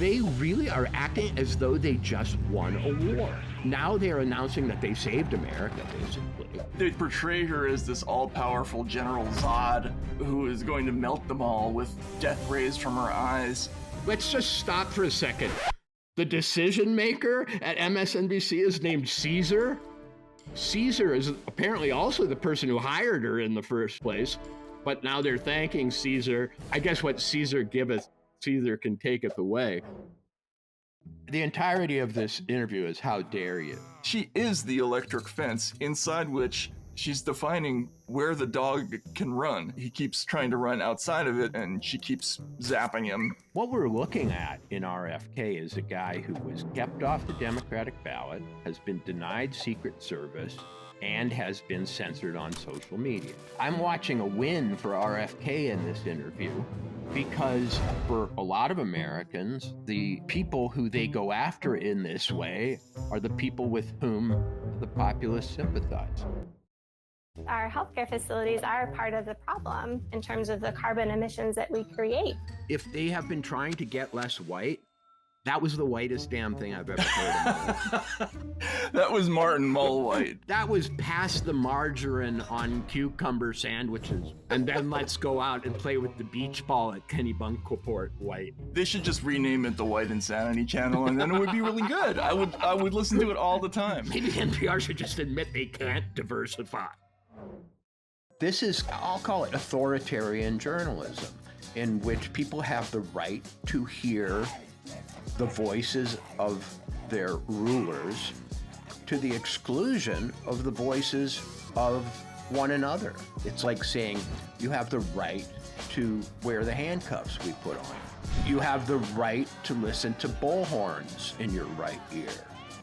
They really are acting as though they just won a war. Now they're announcing that they saved America, basically. They portray her as this all-powerful General Zod who is going to melt them all with death rays from her eyes. Let's just stop for a second. The decision maker at MSNBC is named Caesar. Caesar is apparently also the person who hired her in the first place, but now they're thanking Caesar. I guess what Caesar giveth, Caesar can taketh away. The entirety of this interview is how dare you. She is the electric fence inside which she's defining where the dog can run. He keeps trying to run outside of it, and she keeps zapping him. What we're looking at in RFK is a guy who was kept off the Democratic ballot, has been denied Secret Service, and has been censored on social media. I'm watching a win for RFK in this interview because for a lot of Americans, the people who they go after in this way are the people with whom the populace sympathize. Our healthcare facilities are part of the problem in terms of the carbon emissions that we create. If they have been trying to get less white, that was the whitest damn thing I've ever heard of. That was Martin Mulwhite. That was pass the margarine on cucumber sandwiches, and then let's go out and play with the beach ball at Kennebunkport White. They should just rename it the White Insanity Channel, and then it would be really good. I would listen to it all the time. Maybe NPR should just admit they can't diversify. This is, I'll call it authoritarian journalism, in which people have the right to hear the voices of their rulers to the exclusion of the voices of one another. It's like saying you have the right to wear the handcuffs we put on. You have the right to listen to bullhorns in your right ear.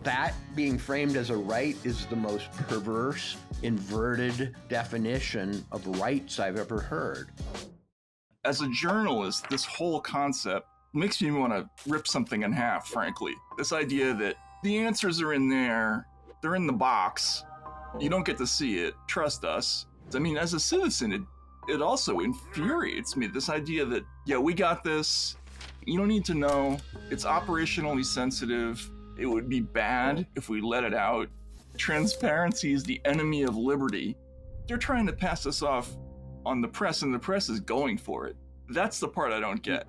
That being framed as a right is the most perverse, inverted definition of rights I've ever heard. As a journalist, this whole concept makes me want to rip something in half, frankly. This idea that the answers are in there, they're in the box, you don't get to see it, trust us. I mean, as a citizen, it also infuriates me, this idea that, yeah, we got this, you don't need to know, it's operationally sensitive, it would be bad if we let it out. Transparency is the enemy of liberty. They're trying to pass this off on the press, and the press is going for it. That's the part I don't get.